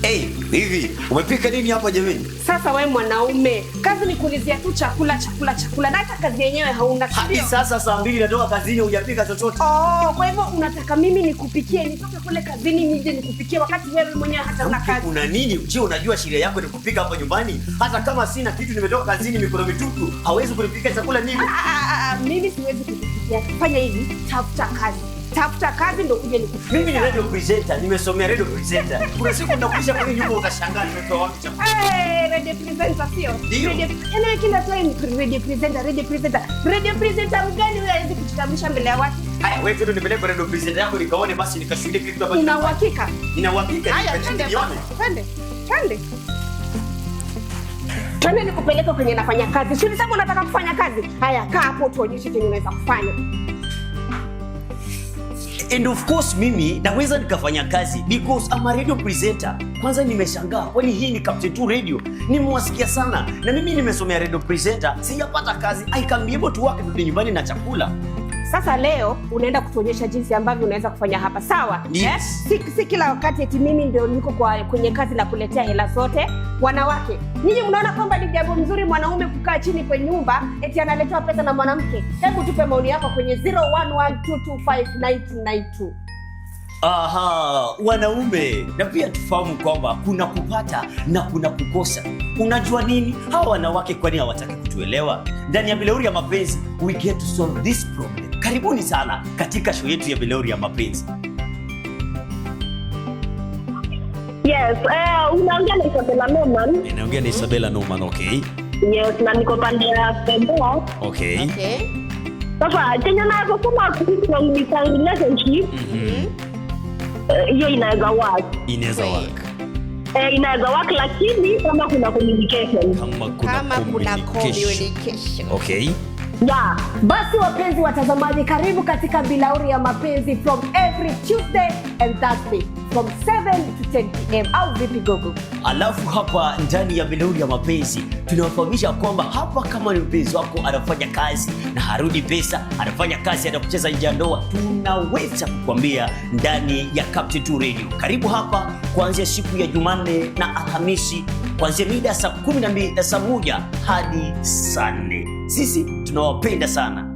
Hey, hivi umepika nini hapa jamani? Sasa wewe mwanaume, kazi ni kuulizia tu chakula na hata kazi yenyewe hauna. Hadi sasa saa 2 natoka kazini hujapika chochote. Kwa hivyo unataka mimi nikupikie, nitoke kule kazini nije nikupikie wakati wewe mwenyewe hata una kazi? Una nini? Je, unajua sheria yako ni kupika hapa nyumbani? Hata kama sina kitu nimetoka kazini mikono mitupu, hawezi kunipika chakula nini? Mimi siwezi kukupikia. Fanya hivi, tafuta kazi ndio uje nikupikie. Mimi ni radio presenter, nimesomea radio presenter. Kuna siku ndakulisha kwa nyumba utashangaa nimetoa wapi chakula. Radio presenter sio? Ndio. Yaani kila time radio presenter. Radio presenter mgani wewe hawezi kujitambulisha mbele ya watu? Haya, wewe tu nipeleke radio presenter yako nikaone basi nikashuhudie kitu ambacho. Una uhakika? Nina uhakika. Haya, twende nikupeleke kwenye nafanya kazi. Si ulisema unataka kufanya kazi? Haya, kaa hapo tuonyeshe kenye unaweza kufanya. And of course mimi naweza nikafanya kazi because I'm a radio presenter. Kwanza nimeshangaa kwani hii ni Captain 2 Radio. Nimewasikia sana na mimi nimesomea radio presenter, sijapata kazi. I can be able to work nyumbani na chakula. Sasa leo unaenda kutuonyesha jinsi ambavyo unaweza kufanya hapa, sawa? Yes. Si kila wakati eti mimi ndio niko kwenye kazi na kuletea hela zote. Wanawake, nyinyi mnaona kwamba ni jambo mzuri mwanaume kukaa chini kwenye nyumba eti analetewa pesa na mwanamke? Hebu tupe maoni yako kwenye 0112259292. Aha, wanaume, na pia tufahamu kwamba kuna kupata na kuna kukosa. Unajua nini? Hawa wanawake kwani hawataki kutuelewa? Ndani ya Bilauri ya Mapenzi, we get to solve this problem. Karibuni sana katika show yetu ya Bilauri ya Mapenzi. Yes, unaongea na Isabella Norman. Ninaongea na Isabella Norman, okay? Yes, na niko pande ya February. Okay. Sasa chenye na kusema kuhusu relationship. Hiyo inaweza work. Inaweza work. Inaweza work lakini kama kuna communication. Kama kuna communication. Okay. Yeah. Basi wapenzi watazamaji, karibu katika Bilauri ya Mapenzi from every Tuesday and Thursday from 7 to 10 p.m. au vipi gogo? Alafu hapa ndani ya Bilauri ya Mapenzi tunawafahamisha kwamba hapa kama ni mpenzi wako anafanya kazi na harudi pesa, anafanya kazi anakucheza nje ya ndoa, tunaweza kukwambia ndani ya Captain 2 Radio. Karibu hapa kuanzia siku ya Jumanne na Alhamisi kuanzia mida saa 12 saa 1 hadi saa 4. Sisi tunawapenda sana.